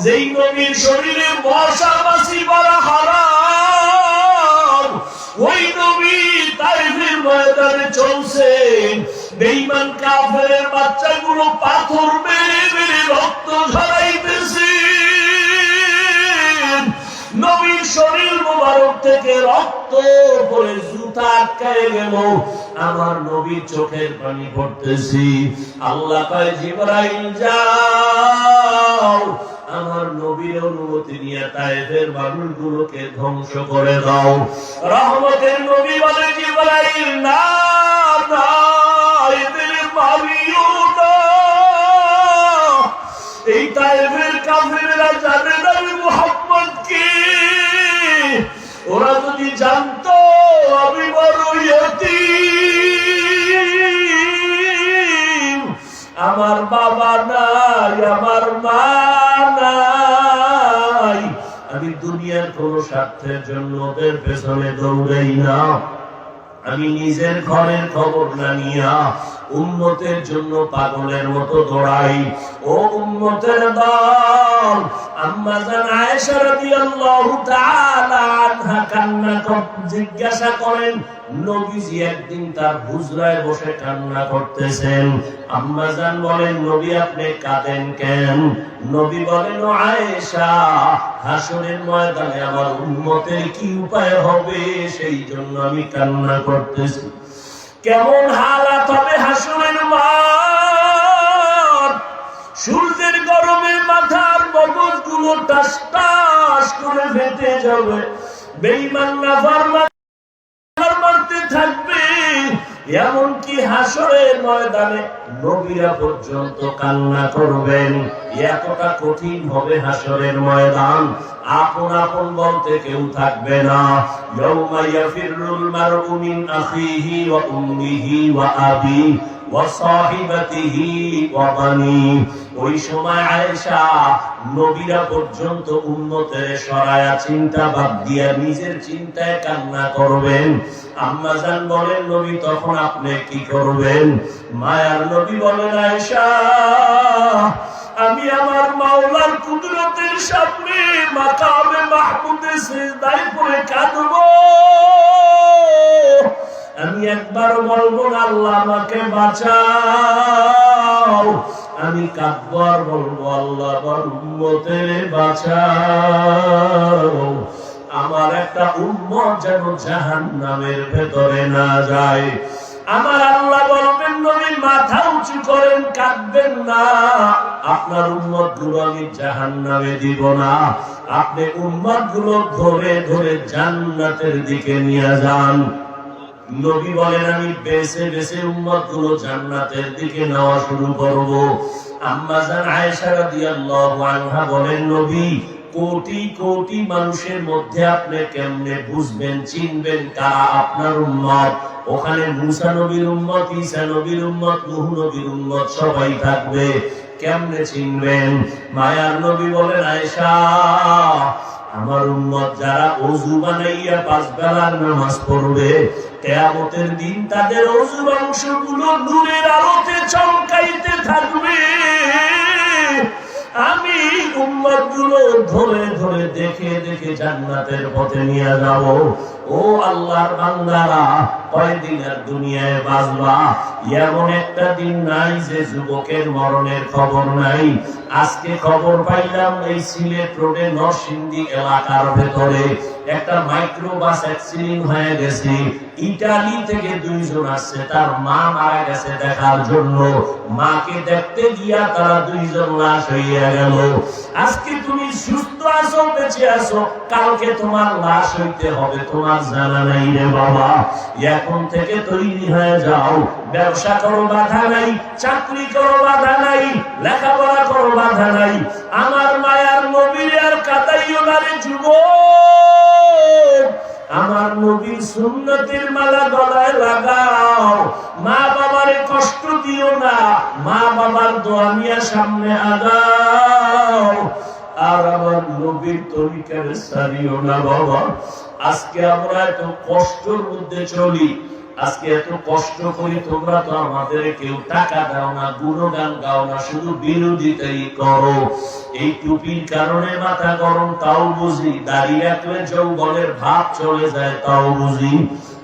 যেই নবীর শরীরে মশা মাছি বলা হারাম, ওই নবী তাইফের ময়দানে চলছেন। বেঈমান কাফেরের বাচ্চাগুলো পাথর মেরে মেরে রক্ত ঝরাইতেছে। নবীর শরীর মোবারক থেকে রক্ত পড়ে জুতা আটকায় গেল, আমার নবীর চোখের পানি পড়তেছি। আল্লাহ কয় জিবরাইল যাও, আমার নবীর অনুমতি নিয়ে তায়েফের মানুষগুলোকে ধ্বংস করে দাও। রহমতের নবী বলে জিবরাইল না না, এদের মারিও না। এই তায়েফের কাফেররা জানে না মুহাম্মদ কে। ওরা যদি জানতো আমি বড় ইয়তীম, আমার বাবা নাই, আমার মা নাই, আমি দুনিয়ার কোন স্বার্থের জন্য ওদের পেছনে দৌড়াই না। আমি নিজের ঘরের খবর না নিয়া উম্মতের জন্য পাগলের মতো দৌড়াই। ও উম্মতের দল, আম্মা জান আয়েশা রাদিয়াল্লাহু তাআলা আনহা কান্না জিজ্ঞাসা করেন, নবীজি একদিন তার হুজরায় বসে কান্না করতেছেন। আম্মা জান বলেন, নবী আপনি কাঁদেন কেন? নবী বলেন, ও আয়েশা, হাসরের ময়দানে আমার উম্মতের কি উপায় হবে সেই জন্য আমি কান্না করতেছি। কেমন হালাত হবে হাসরের মাঠ? সূর্যের গরমে মাথার মগজগুলো টাস টাস করে ফেটে যাবে। বেঈমান নাফরমান মারতে থাকবে। এমনকি হাসরের ময়দানে নবীরা পর্যন্ত কান্না করবেন। এতটা কঠিন হবে হাসরের ময়দান, আপন আপন বলতে কেউ থাকবে না। ইয়াউমা ইয়াফিরুল মারউ মিন আখিহি ওয়া উম্মিহি ওয়া আবি ওয়া সাহিবাতিহি ওয়া বানি। ওই সময় আয়েশা, নবীরা পর্যন্ত উম্মতের সরায়া চিন্তা বাদ দিয়া নিজের চিন্তায় কান্না করবেন। আম্মা জান বলেন, নবী তখন আপনি কি করবেন? মায়ার নবী বলেন, আয়েশা, আমি আমার মাওলার কুদরতের সামনে মাকামে মাহমুদে সিজদায় পড়ে কাঁদব। আমি একবার বলবো না আল্লাহ আমাকে বাঁচাও, আমি কাঁদব আর বলবো আল্লাহ আমার উম্মতের বাঁচাও। আমার একটা উম্মত যেন জাহান্নামের ভেতরে না যায়। আমার আল্লাহ বলবেন, নবী মাথা উঁচু করেন, কাঁদবেন না, আপনার উম্মত গুলো আমি জাহান্নামে দিব না। আপনি উম্মত গুলো ধরে ধরে জান্নাতের দিকে নিয়ে যান। নবী বলেন, আমি বেছে বেছে উম্মত গুলো জান্নাতের দিকে নেওয়া শুরু করব। আম্মা জান আয়েশা রাদিয়াল্লাহু আনহা বলেন, নবী কোটি কোটি মানুষের মধ্যে আপনি কেমনে বুঝবেন, চিনবেন কারা আপনার উম্মত? ওখানে মুসা নবীর উম্মত, ঈসা নবীর উম্মত, নূহ নবীর উম্মত সবাই থাকবে, কেমনে চিনবেন? মায়ার নবী বলেন, আয়েশা, আমার উম্মত যারা ওযু বানাইয়া 5 বেলার নামাজ পড়বে, কিয়ামতের দিন তাদের ওযুর অংশগুলো নূরের আলোতে চমকাইতে থাকবে। আমি উম্মত গুলো ধরে ধরে দেখে দেখে জান্নাতের পথে নিয়ে যাব। ও আল্লাহর বান্দারা, কয়দিন আর দুনিয়ায় বাঁচবা? এমন একটা দিন নাই যে যুবকের মরণের খবর নাই। আজকে খবর পাইলাম এই সিলেট রোডে নরসিংদী এলাকার ভেতরে একটা মাইক্রোবাস অ্যাক্সিডেন্ট হয়ে গেছে। ইটালি থেকে 2 জন আসছে, তার মা মারা গেছে দেখার জন্য। মাকে দেখতে গিয়া তারা 2 জন লাশ হইয়া গেল। আজকে তুমি সুস্থ আছো, বেঁচে আছো, কালকে তোমার লাশ হইতে হবে তোমার জানা নাই রে বাবা। এখন থেকে তৈরি হয়ে যাও। ব্যবসা করো, বাধা নাই। চাকরি করো, বাধা নাই। লেখাপড়া করো, বাধা নাই। আমার মায়ার নবীর আর কাদাইও না রে যুবক। আমার নবীর সুন্নতের মালা গলায় লাগাও। মা বাবারে কষ্ট দিও না, মা বাবার দোয়া নিয়ে সামনে আগাও। আর আমার নবীর তরিকার সারিও না বাবা। আজকে আমরা এত কষ্টের মধ্যে চলি, আজকে এত কষ্ট করি, তোমরা তো আমাদের কেউ টাকা দাও না, গুণগান গাও না, শুধু বিরোধিতাই করো। এই টুপির কারণে মাথা গরম, তাও বুঝি। দাঁড়িয়ে রাখলে যৌবনের ভাব চলে যায়, তাও বুঝি।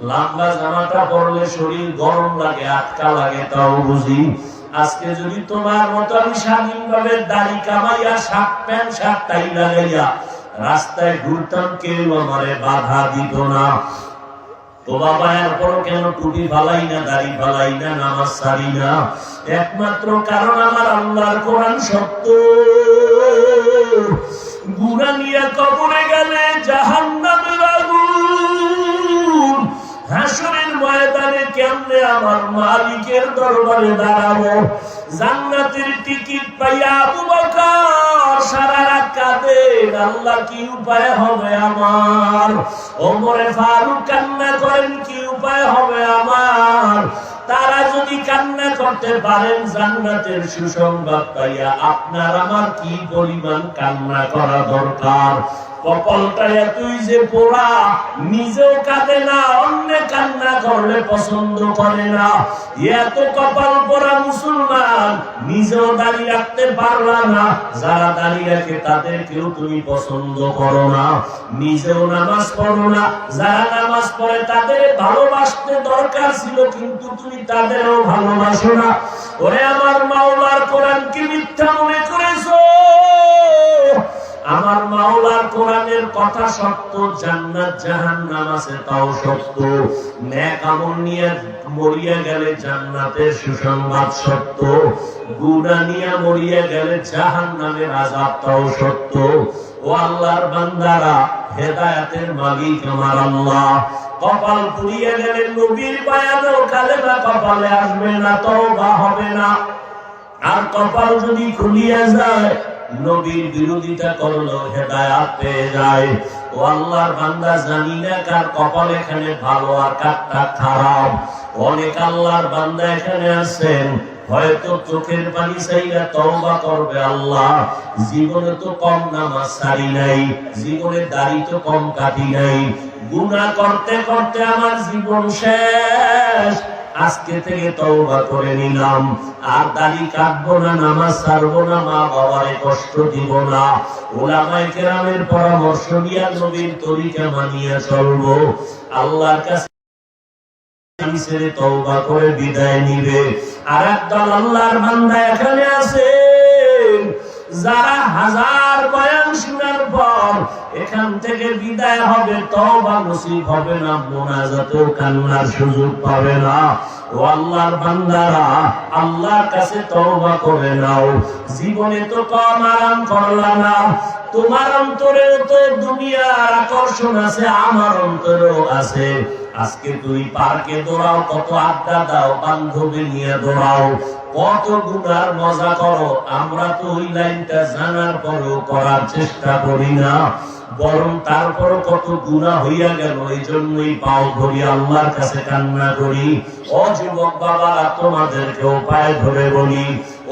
লম্বা জামাটা পরলে শরীর গরম লাগে, আটকা লাগে, তাও বুঝি। আজকে যদি তোমার মতো আমি স্বাধীনভাবে দাড়ি কামাইয়া শার্ট প্যান্ট শার্ট টাই লাগাইয়া রাস্তায় ঘুরতাম, কেউ আমারে বাধা দিত না। তো বাবা, এরপরও কেন টুপি ফালাই না, দাড়ি ফালাই না, নামাজ ছাড়ি না? একমাত্র কারণ আমার আল্লাহর কোরআন সত্য। গুনাহ নিয়ে কবরে গেলে জাহান্নামের আগুন, হাসরের ময়দানে কেমনে আমার মালিকের দরবারে দাঁড়াবো? জান্নাতের টিকিট পাইয়া আবু বকর সারা রাত কাঁদেন, আল্লাহ কি উপায় হবে আমার? ওমরে ফারুক কান্না করেন, কি উপায় হবে আমার? তারা যদি কান্না করতে পারেন জান্নাতের সুসংবাদ পাইয়া, আপনার আমার কি পরিমাণ কান্না করা দরকার? কপালটা এতই যে পোড়া, নিজেও কাঁদে না, অন্য কান্না করলে পছন্দ করে না। এত কপাল পোড়া মুসলমান, নিজেও দাঁড়িয়ে রাখতে পারলা না, যারা দাঁড়িয়ে রাখে তাদেরকেও তুমি পছন্দ করো না, নিজেও নামাজ পড়ো না, যারা নামাজ পড়ে তাদের ভালোবাসতে দরকার ছিল, কিন্তু তুমি তাদেরও ভালোবাসো না। ওরে আমার মাওলার কোরআন কি মিথ্যা মনে করেছো? আমার মাওলার কোরআনের কথা সত্য, জান্নাত জাহান্নাম আছে তাও সত্য, নেক আমল নিয়ে মরিয়া গেলে জান্নাতের সুসংবাদ সত্য, গুনাহ নিয়ে মরিয়া গেলে জাহান্নামের আযাব তাও সত্য। ও আল্লাহর বান্দারা, হেদায়েতের মালিক আমার আল্লাহ। কপাল পুড়িয়ে গেলে নবীর বায়ানেও কালেমা কপালে আসবে না, তওবা হবে না। আর কপাল যদি খুলিয়া যায়, নবীর বিরোধিতা করলো হেদায়েত পেয়ে যায়। ও আল্লাহর বান্দা, জানি না কার কপাল এখানে ভালো আর কারটা খারাপ। অনেক আল্লাহর বান্দা এখানে আছেন, হয়তো চোখের পানি চাইলে তওবা করবে, আল্লাহ জীবনে তো কম নামাজ ছাড়ি নাই, জীবনে দাড়ি তো কম কাটি নাই, গুনাহ করতে করতে আমার জীবন শেষ, আজকে থেকে তওবা করে নিলাম, আর দাড়ি কাটবো না, নামাজ ছাড়বো না, মা বাবারে কষ্ট দিব না, উলামায়ে কেরামের পরামর্শ নিয়ে নবীর তরিকা মানিয়ে চলবো। আল্লাহর কাছে ছেড়ে তওবা করে বিদায় নিবে। আর একদল আল্লাহর বান্দা এখানে আছে, যারা হাজার বয়ান শোনার পর এখান থেকে বিদায় হবে, তওবা নসিব হবে না, মুনাজাতেও কান্নার সুযোগ পাবে না। ও আল্লাহর বান্দারা, আল্লাহর কাছে তওবা করে নাও। জীবনে তো কম আরাম করলা না, তোমার অন্তরেও তো দুনিয়ার আকর্ষণ আছে, আমার অন্তরেও আছে। আজকে তুই পার্কে দৌড়াও, কত আড্ডা দাও, বান্ধবী নিয়ে দৌড়াও, কত গুনার মজা করো, আমরা তো ওই লাইনটা জানার পরেও করার চেষ্টা করি না, বরং তারপরও কত গুনাহ হইয়া গেল, এই জন্যই পাও ধরি আল্লাহর কাছে কান্না করি। ও যুবক বাবারা, তোমাদেরকে পায়ে ধরে বলি,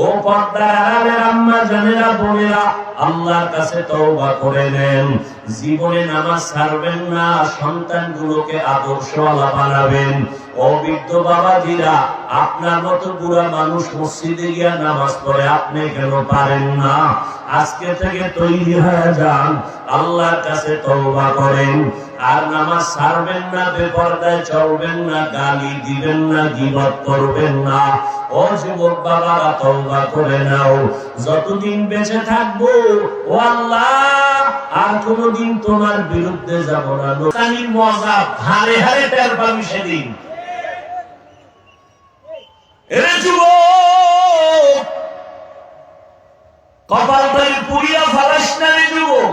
ও পর্দার আড়ালের আম্মা জানেরা, বোনেরা, আল্লাহর কাছে তওবা করে নেন। জীবনে নামাজ ছাড়বেন না, সন্তানগুলোকে আদর্শওয়ালা বানাবেন। ও বৃদ্ধ বাবাজিরা, আপনার মতো বুড়া মানুষ মসজিদে গিয়া নামাজ পড়ে, আপনি কেন পারেন না? আজকে থেকে তৈরি হয়ে যান, আল্লাহর কাছে তওবা করেন। আর নামাজ ছাড়বেন না, বেপরদায় চলবেন না, গালি দিবেন না, গীবত করবেন না। ও যুবক বাবারা, তওবা করে নাও। যতদিন বেঁচে থাকবো, ও আল্লাহ, আর কোনদিন তোমার বিরুদ্ধে যাব না। নোকানির মজা হারে হারে টের পাবি সেদিন। এরে যুবক, কপালটাই পুড়িয়া ফেলাস না রে যুবক।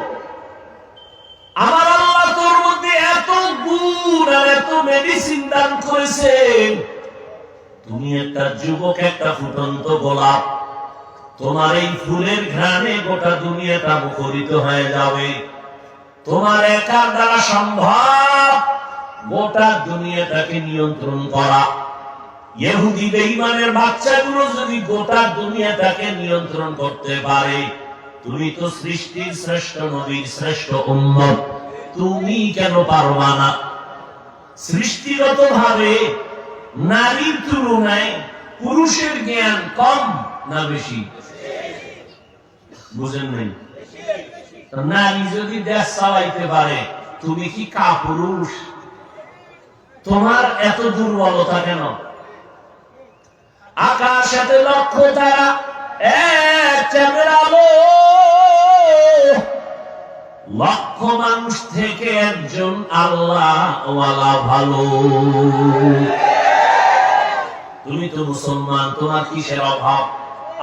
আমার আল্লাহ তোর মধ্যে এত গুণ আর এত মেডিসিন দান করেছেন। তুমি একটা যুবক, একটা ফুটন্ত গোলাপ, তোমার এই ফুলের ঘ্রাণে গোটা দুনিয়াটা মুখরিত হয়ে যাবে। তোমার একার দ্বারা সম্ভব গোটা দুনিয়াটাকে নিয়ন্ত্রণ করা। ইহুদি বেঈমানের বাচ্চাগুলো যদি গোটা দুনিয়াটাকে নিয়ন্ত্রণ করতে পারে, তুমি তো সৃষ্টির শ্রেষ্ঠ নবীর শ্রেষ্ঠ উম্মত, তুমি কেন পারবা না? সৃষ্টিগত ভাবে নারীর তুলনায় পুরুষের জ্ঞান কম না বেশি? বুঝেন নাই? নারী যদি দেশ চালাইতে পারে, তুমি কি কাপুরুষ? তোমার এত দুর্বলতা কেন? আকাশেতে লক্ষ তারা, এক চাঁদের আলো, লক্ষ মানুষ থেকে একজন আল্লাহ ওয়ালা ভালো। তুমি তো মুসলমান, তোমার কিসের অভাব?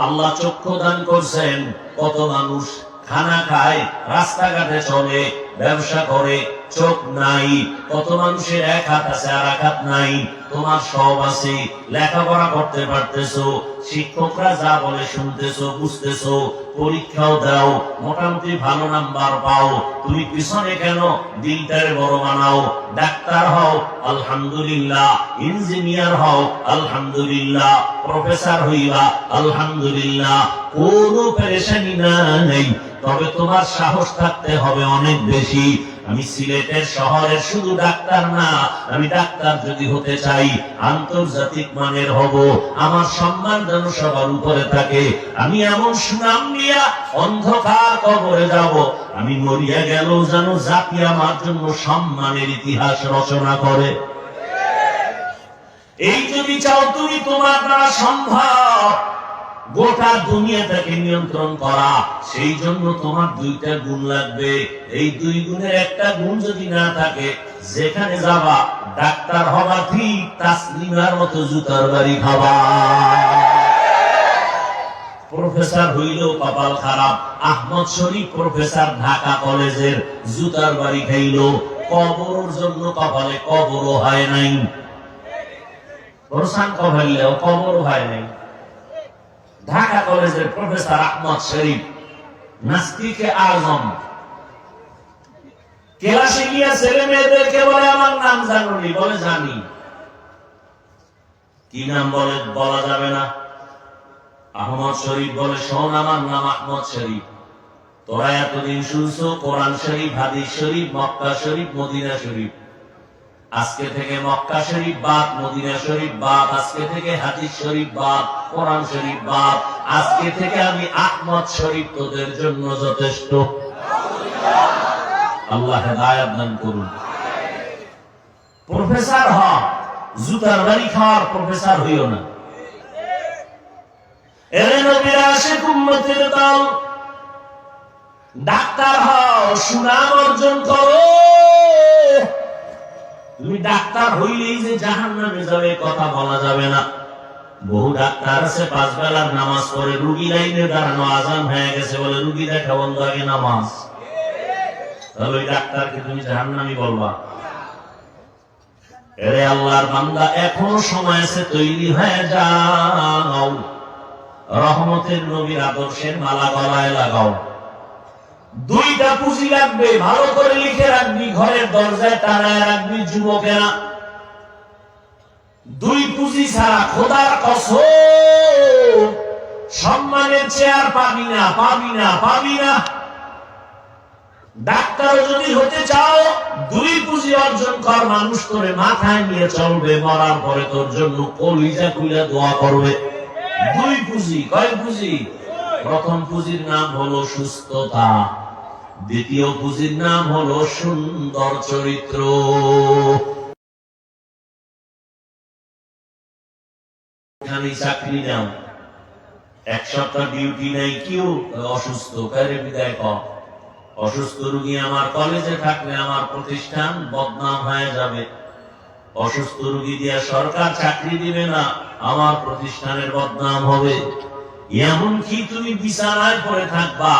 আল্লাহ চক্ষু দান করছেন, কত মানুষ খানা খায়, রাস্তাঘাটে চলে, ব্যবসা করে, চোখ নাই। কত মানুষের এক হাত আছে আর এক হাত নাই, তোমার সব আছে। লেখাপড়া করতে পারতেছো, শিক্ষকরা যা বলে শুনতেছো, বুঝতেছো, পরীক্ষাও দাও, মোটামুটি ভালো নাম্বার পাও। তুমি পিছনে কেন? দিলটারে বড় বানাও। ডাক্তার হও, আলহামদুলিল্লাহ। ইঞ্জিনিয়ার হও, আলহামদুলিল্লাহ। প্রফেসর হইবা, আলহামদুলিল্লাহ। কোনো পেরেশানি নাই, তবে তোমার সাহস থাকতে হবে অনেক বেশি। আমি সিলেটের শহরের শুধু ডাক্তার না, আমি ডাক্তার যদি হতে চাই আন্তর্জাতিক মানের হব। আমার সম্মান যেন সবার উপরে থাকে। আমি এমন সুনাম নিয়ে অন্ধকার কবরে যাব, আমি মরিয়া গেল যেন জাতি আমার জন্য সম্মানের ইতিহাস রচনা করে। এই যদি চাও তুমি, তোমার দ্বারা সম্ভব গোটা দুনিয়াটাকে নিয়ন্ত্রণ করা। সেই জন্য তোমার দুইটা গুণ লাগবে। এই দুই গুণের একটা গুণ যদি না থাকে, যেখানে যাবা ডাক্তার হবা ঠিক, তাসলিমার মতো জুতার বাড়ি খাবা। প্রফেসর হইলেও কপাল খারাপ। আহমদ শরীফ প্রফেসর ঢাকা কলেজের, জুতার বাড়ি খাইল। কবরের জন্য কপালে কবরও হয় নাই, প্রশান কপালেও কবরও হয় নাই। ঢাকা কলেজের প্রফেসর আহমদ শরীফ, নাস্তিকে আজম, ক্লাসে গিয়া ছেলে মেয়েদেরকে বলে আমার নাম জানুনি, বলে জানি। কি নাম বলে? বলা যাবে না। আহমদ শরীফ বলে শোন, আমার নাম আহমদ শরীফ। তোরা এতদিন শুনছো কোরআন শরীফ, হাদিস শরীফ, মক্কা শরীফ, মদিনা শরীফ। আজকে থেকে মক্কা শরীফ বাদ, মদিনা শরীফ বাদ। আজকে থেকে হাদিস শরীফ বাদ, কোরআন শরীফ বাদ। আজকে থেকে আমি আহমদ শরীফ তোদের জন্য যথেষ্ট। আল্লাহ হেদায়েত দান করুন। প্রফেসর হ, জুতার বাড়ি খাওয়ার প্রফেসর হইও না। এরে নবীর আশিক উম্মতের দল, ডাক্তার হও, সুনাম অর্জন করো। তুমি ডাক্তার হইলেই যে জাহান্নামে যাবে কথা বলা যাবে না। বহু ডাক্তার আছে 5 বেলার নামাজ পড়ে, রুগী লাইনে দাঁড়ানো, আজান হয়ে গেছে বলে রুগী দেখা বন্ধ, আগে নামাজ। তাহলে ওই ডাক্তারকে তুমি জাহান্নামী বলবা? এরে আল্লাহর বান্দা, এখনো সময় আছে, তৈরি হয়ে যাও। রহমতের নবীর আদর্শের মালা গলায় লাগাও। দুইটা পুঁজি লাগবে, ভালো করে লিখে রাখবি, ঘরের দরজায় টানায় রাখবি যুবকেরা। দুই পুঁজি ছাড়া খোদার কসম সম্মানের চেয়ার পাবি না, পাবি না, পাবি না। ডাক্তার যদি হতে চাও, দুই পুঁজি অর্জন কর। মানুষ তোরে মাথায় নিয়ে চলবে, মরার পরে তোর জন্য কলিজা খুলে দোয়া করবে। দুই পুঁজি। কয় পুঁজি? প্রথম পুঁজির নাম হলো সুস্থতা, দ্বিতীয় পুঁজির নাম হলো সুন্দর চরিত্র। চাকরি নাও, 1 সপ্তাহ ডিউটি নাই, কেউ অসুস্থ, কারে বিদায় কর। অসুস্থ রোগী আমার কলেজে থাকলে আমার প্রতিষ্ঠান বদনাম হয়ে যাবে। অসুস্থ রোগী দিয়ে সরকার চাকরি দিবে না, আমার প্রতিষ্ঠানের বদনাম হবে। এমনকি তুমি বিছানায় পড়ে থাকবা,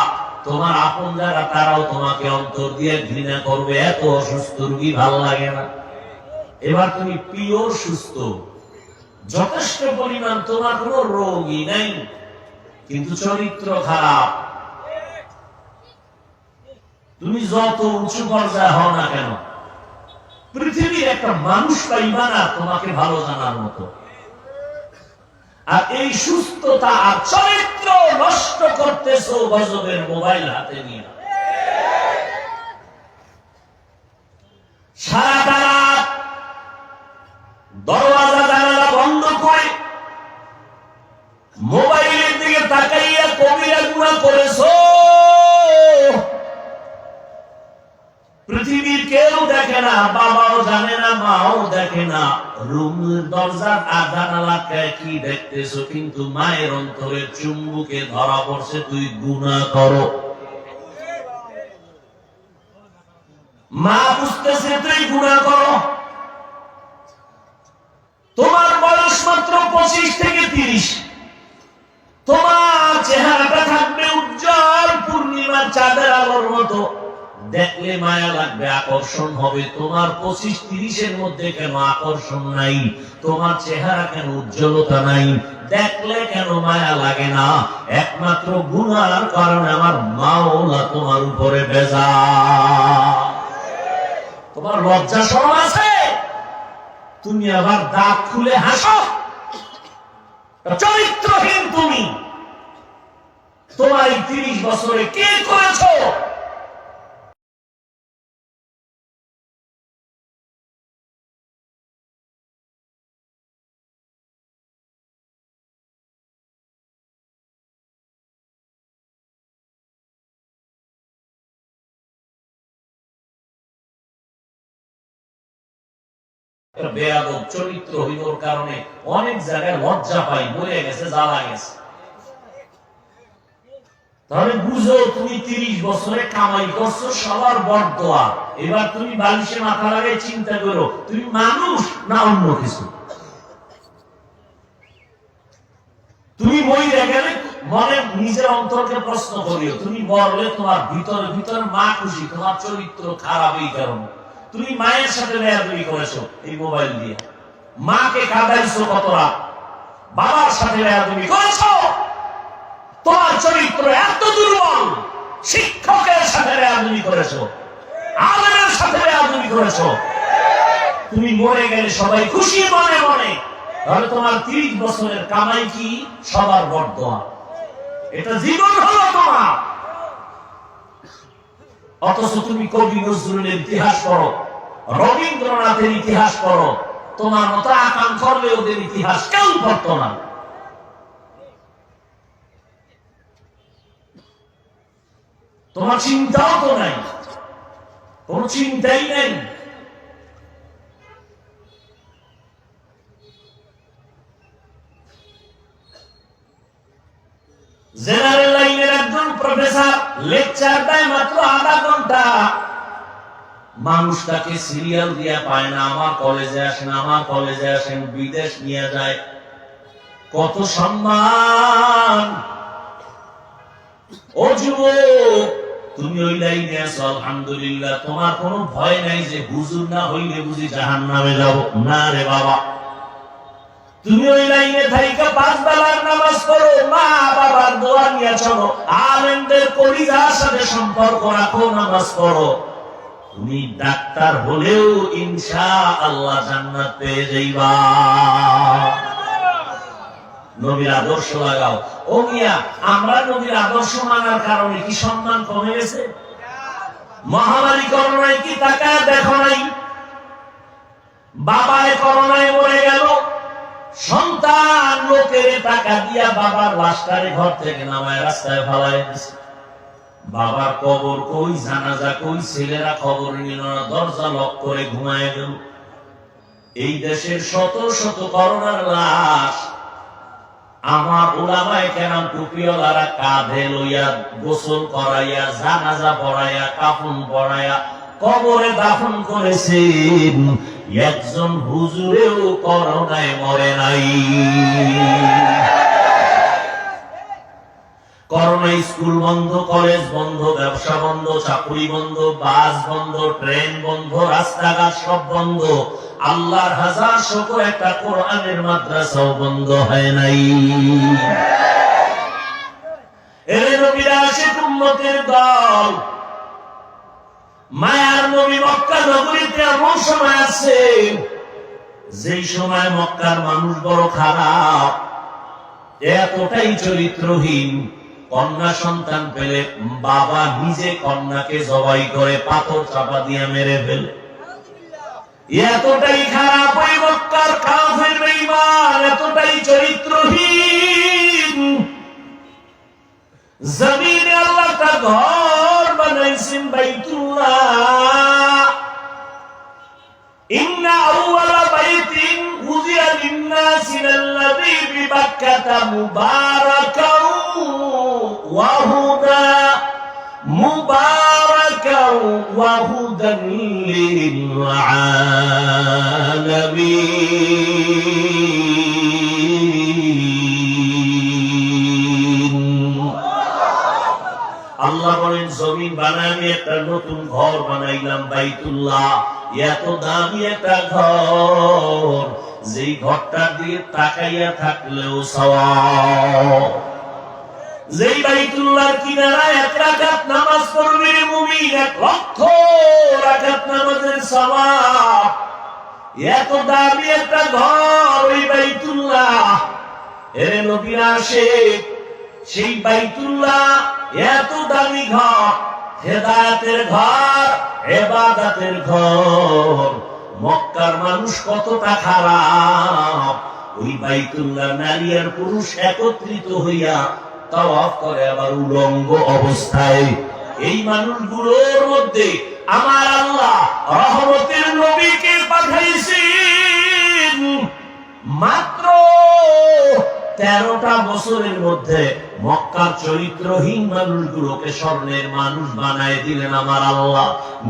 তোমার আপন যারা তারাও তোমাকে অন্তর দিয়ে ঘৃণা করবে। এত অসুস্থ রোগী ভালো লাগে না। এবার তুমি পিওর সুস্থ, যথেষ্ট পরিমাণ তোমার কোনো রোগই নাই, কিন্তু চরিত্র খারাপ। তুমি যত উঁচু পর্যায়ে হও না কেন, পৃথিবীর একটা মানুষ পাইবা না তোমাকে ভালো জানার মতো। আর এই সুস্থতা আর চরিত্র নষ্ট করতেছো গজবের মোবাইল হাতে নিয়ে। সারাটা রাত দরওয়াজা জানালা দেখে না, বাবাও জানে না, মাও দেখে না, রুম দরজার জানালায় কি দেখতেছো, কিন্তু মায়ের অন্তরে চুম্বুকে ধরা পড়ছে তুই গুনাহ করো। মা বুঝতেছে তুই গুনাহ করো। তোমার বয়স মাত্র 25 থেকে 30, তোমার চেহারাটা থাকবে উজ্জ্বল পূর্ণিমার চাঁদের আলোর মতো, দেখলে মায়া লাগবে, আকর্ষণ হবে। তোমার 25-30 মধ্যে কেন আকর্ষণ নাই? তোমার চেহারা কেন উজ্জ্বলতা নাই? দেখলে কেন মায়া লাগে না? একমাত্র গুনার কারণে আমার মাওলা তোমার উপরে বেজার। তোমার লজ্জা শরম আছে? তুমি আবার দাঁত খুলে হাসো। চরিত্রহীন তুমি। তোমার এই 30 বছরে কে করেছো? বেয়াদব চরিত্রহীনর কারণে অনেক জায়গায় লজ্জা পাই, বলে গেছে, জ্বালা গেছে। তাহলে বুঝো, তুমি 30 বছরে কামাই করছো সবার বরদোয়া। এবার তুমি বালিশে মাথা লাগাই চিন্তা করো, তুমি মানুষ না অন্য কিছু? তুমি মরে গেলে মনে নিজের অন্তরকে প্রশ্ন করিও, তুমি বললে তোমার ভিতরে ভিতরে মা খুশি, তোমার চরিত্র খারাপ এই কারণে। তুমি মায়ের সাথে বেয়াদবি করেছো এই মোবাইল দিয়ে, মাকে কাঁদাইছো কত রাত, বাবার সাথে বেয়াদবি করেছো, তোমার চরিত্র এত দুর্বল। শিক্ষকের সাথে বেয়াদবি করেছো, আলেমের সাথে বেয়াদবি করেছো। তুমি মরে গেলে সবাই খুশি মনে মনে, তাহলে তোমার 30 বছরের কামাই কি? সবার বরদোয়া। এটা জীবন হলো তোমার। অথচ তুমি কবি নজরুলের ইতিহাস পড়ো, রবীন্দ্রনাথের ইতিহাস পড়ো, তোমার মতো আকাম করলে ওদের ইতিহাস কেউ পড়তো না। তোমার চিন্তাও তো নাই, কোন চিন্তাই নেই। জেনারেল লাইনের একজন প্রফেসর লেকচার দেয় মাত্র আধা ঘন্টা, মানুষটাকে সিরিয়াল দিয়া পায় না, আমার কলেজে আসেন, আমার কলেজে আসেন, বিদেশ নিয়ে যায়। কত সম্মান! ও যুবক, তুমি ওই লাইনে আছো, আলহামদুলিল্লাহ, তোমার কোনো ভয় নাই যে হুজুর না হইলে বুঝি জাহান্নামে যাব। না রে বাবা, তুমি ওই লাইনে থাইকা 5 বেলার নামাজ পড়ো, মা বাবার দোয়া নিয়ে চলো, আলেমদের কলিজার সাথে সম্পর্ক রাখো, নামাজ পড়ো। তুমি ডাক্তার হলেও ইনশাআল্লাহ জান্নাত পেয়ে যাইবা। নবীর আদর্শ লাগাও। ও মিয়া, আমরা নবীর আদর্শ মানার কারণে কি সম্মান কমে গেছে? মহামারী করোনায় কি তাকায় দেখো নাই? বাবায় করোনায় মরে গেল, সন্তান লোকের টাকা দিয়া বাবার লাশটারে ঘর থেকে নামায় রাস্তায় ফেলায় দিছে। বাবার কবর কই, জানাজা কই, ছেলেরা খবর নিল না, দরজা লক করে ঘুমায় গেল। এই দেশের শত শত করোনার লাশ আমার উলামায়ে কেরাম টুপিওয়ালারা কাঁধে লইয়া গোসল করাইয়া, জানাজা পড়াইয়া, কাফন পড়াইয়া কবরে দাফন করেছেন। একজন হুজুরেও করোনায় মরে নাই। করোনায় স্কুল বন্ধ, কলেজ বন্ধ, ব্যবসা বন্ধ, চাকরি বন্ধ, বাস বন্ধ, ট্রেন বন্ধ, রাস্তাঘাট সব বন্ধ। আল্লাহর হাজার শুকর, একটা কোরআনের মাদ্রাসাও বন্ধ হয় নাই। এর নবীরা আশিক উম্মতের দল। মায়ার নবী মক্কা নগরীতে এমন সময় আছে যেই সময় মক্কার মানুষ বড় খারাপ, এতটাই চরিত্রহীন, কন্যা সন্তান পেলে বাবা নিজে কন্যাকে জবাই করে পাথর চাপা দিয়ে মেরে ফেলে। এতটাই খারাপ ওই মক্কার কাফের বেঈমান, এতটাই চরিত্রহীন। জমিনে আল্লাহ তার ঘর বানাইছেন বাইতুল্লাহ, ইয়াসিনাল্লাযী বিবাক্কাতা মুবারাকাও ওয়া হুদা মুবারাকাও ওয়া হুদান লিল আলামিন। আল্লাহ বলেন জমিন বানায় আমি একটা নতুন ঘর বানাইলাম বাইতুল্লাহ, এত দামি একটা ঘর যেই ঘরটার দিকে তাকাইয়া থাকলেও সওয়াব। যেই বাইতুল্লাহর কিনারায় 1 রাকাত নামাজ পড়বে মুমিন 1 লক্ষ রাকাত নামাজের সওয়াব। এত দামি একটা ঘর ওই বাইতুল্লাহ। এর নবীর আশিক সেই বাইতুল্লাহ এত দামি ঘর, হেদায়েতের ঘর, ইবাদতের ঘর। মক্কার মানুষ কতটা খারাপ, ওই বাইতুল্লাহ নারী আর পুরুষ একত্রিত হইয়া তাওয়াফ করে আবার উলঙ্গ অবস্থায়। এই মানুষগুলোর মধ্যে আমার আল্লাহ রহমতের নবীকে পাঠাইছেন। মাত্র 13টা বছরের মধ্যে মক্কার চরিত্রহীন মানুষগুলোকে স্বর্ণের মানুষ বানায় দিলেন আমার আল্লাহ।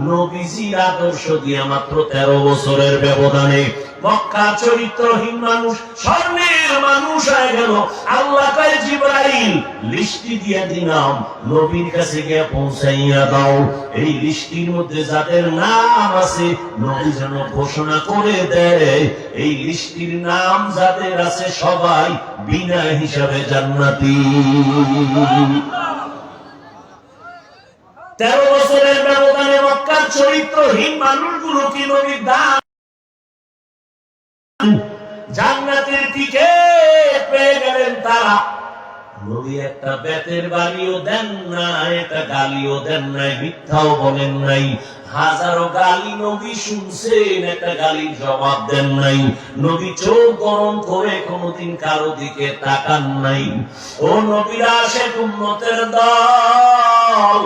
নবীজির আদর্শ দিয়ে মাত্র 13 বছরের ব্যবধানে মক্কার চরিত্রহীন মানুষ স্বর্ণের মানুষ হয়ে গেল। আল্লাহ কয় জিবরাইল লিস্টি দিয়ে দিলাম, নবীর কাছে গিয়ে পৌঁছাইয়া দাও। এই লিস্টির মধ্যে যাদের নাম আছে নবী যেন ঘোষণা করে দেয়, এই লিস্টির নাম যাদের আছে সবাই বিনা হিসাবে জান্নাতি। 13 বছরের ব্যবধানে মক্কার চরিত্রহীন মানুষগুলোকে নবীর দান জান্নাতের টিকেট পেয়ে গেলেন তারা। নবী একটা বেতের বাড়িও দেন নাই, একটা গালিও দেন নাই, মিথ্যাও বলেন নাই। হাজারো গালি নবী শুনছেন, একটা গালির জবাব দেন নাই। নবী চোখ গরম করে কোনদিন কারো দিকে তাকান নাই। ও নবীর আশিক উম্মতের দল,